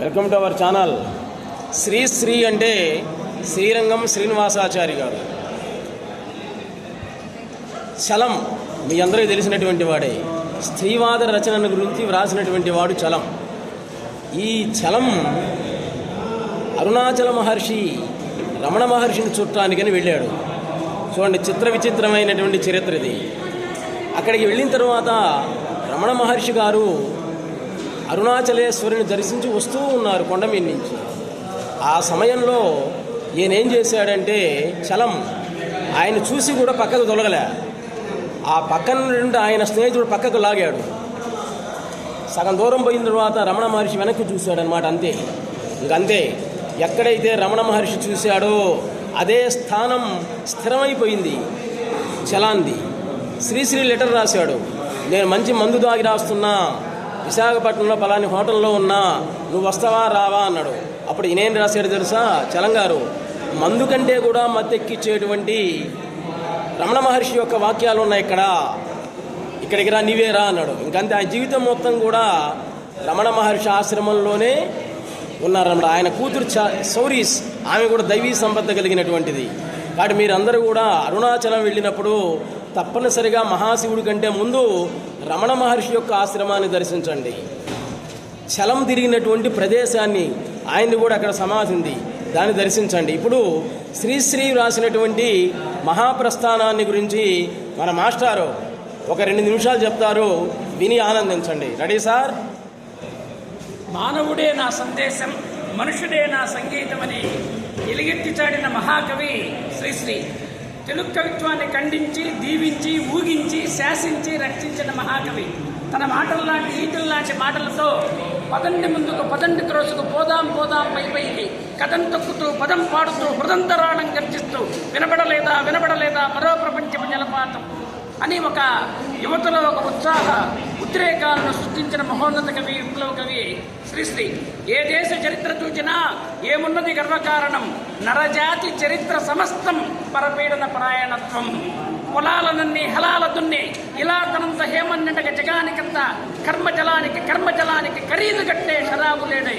Welcome to our channel. Sri అంటే శ్రీరంగం శ్రీనివాసాచారి గారు. చలం మీ అందరికీ తెలిసినటువంటి వాడే. స్త్రీవాద రచనల గురించి వ్రాసినటువంటి వాడు చలం. ఈ చలం అరుణాచల మహర్షి రమణ మహర్షిని చూడటానికని వెళ్ళాడు. చూడండి, విచిత్రమైనటువంటి చరిత్ర ఇది. అక్కడికి వెళ్ళిన తర్వాత రమణ మహర్షి గారు అరుణాచలేశ్వరిని దర్శించి వస్తూ ఉన్నారు కొండ మీద నుంచి. ఆ సమయంలో ఈయనేం చేశాడంటే చలం ఆయన చూసి కూడా పక్కకు తొలగలే. ఆ పక్కన నుండి ఆయన స్నేహితుడు పక్కకు లాగాడు. సగం దూరం పోయిన తర్వాత రమణ మహర్షి వెనక్కి చూశాడనమాట. ఇంకంతే. ఎక్కడైతే రమణ మహర్షి చూశాడో అదే స్థానం స్థిరమైపోయింది చలాంది. శ్రీశ్రీ లెటర్ రాశాడు, నేను మంచి మందు దాగి రాస్తున్నా, విశాఖపట్నంలో పలాని హోటల్లో ఉన్నా, నువ్వు వస్తావా రావా అన్నాడు. అప్పుడు ఈయనేం రాశాడు తెలుసా? చలంగారు మందు కంటే కూడా మత్తెక్కిచ్చేటువంటి రమణ మహర్షి యొక్క వాక్యాలు ఉన్నాయి ఇక్కడికి రా, నీవే రా అన్నాడు. ఇంకంతే. ఆ జీవితం మొత్తం కూడా రమణ మహర్షి ఆశ్రమంలోనే ఉన్నారన్నమాట. ఆయన కూతురు సౌరీస్, ఆమె కూడా దైవీ సంపద కలిగినటువంటిది. కాబట్టి మీరందరూ కూడా అరుణాచలం వెళ్ళినప్పుడు తప్పనిసరిగా మహాశివుడి కంటే ముందు రమణ మహర్షి యొక్క ఆశ్రమాన్ని దర్శించండి. చలం తిరిగినటువంటి ప్రదేశాన్ని, ఆయన్ని కూడా అక్కడ సమాధి ఉంది, దాన్ని దర్శించండి. ఇప్పుడు శ్రీశ్రీ రాసినటువంటి మహాప్రస్థానాన్ని గురించి మన మాస్టారు ఒక 2 నిమిషాలు చెప్తారు, విని ఆనందించండి. Ready sir? మానవుడే నా సందేశం, మనుషుడే నా సంగీతమని ఎలుగెత్తి చాడిన మహాకవి శ్రీశ్రీ. తెలుగు కవిత్వాన్ని ఖండించి, దీవించి, ఊగించి, శాసించి, రక్షించిన మహాకవి. తన మాటల్లాంటి ఈటల్లాంటి మాటలతో పదండి ముందుకు, పదండి త్రోసుకు, పోదాం పైకి, కథం తొక్కుతూ, పదం పాడుతూ, హృదంతరాళం గర్జిస్తూ, వినబడలేదా మరో ప్రపంచపు జలపాతం అని ఒక యువతలో ఒక ఉద్రేకాలను సృష్టించిన మహోన్నత కవి, విప్లవ కవి శ్రీశ్రీ. ఏ దేశ చరిత్ర చూచినా ఏమున్నది గర్వకారణం, నరజాతి చరిత్ర సమస్తం పరపీడన పరాయణత్వం. పొలాలనన్నీ హలాల దున్ని ఇలా తనంత హేమన్నటక జగానికంతా కర్మజలానికి ఖరీదు కట్టే షరాబు లేడై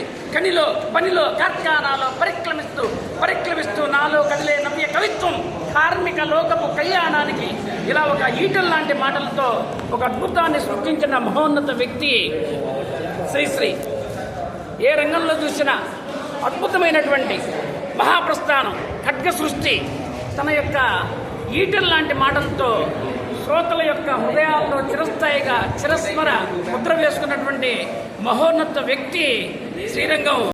పనిలో కార్ఖానాలో పరిక్రమిస్తూ నాలో కదిలే నవ్య కవిత్వం కార్మిక లోకపు కళ్యాణానికి ఇలా ఒక ఈటల్ లాంటి మాటలతో ఒక అద్భుతాన్ని సృష్టించిన మహోన్నత వ్యక్తి శ్రీశ్రీ. ఏ రంగంలో చూసినా అద్భుతమైనటువంటి మహాప్రస్థానం, ఖడ్గ సృష్టి, తన యొక్క ఈటల్ లాంటి మాటలతో శ్రోతల యొక్క హృదయాల్లో చిరస్థాయిగా చిరస్మర ముద్ర వేసుకున్నటువంటి మహోన్నత వ్యక్తి శ్రీరంగం.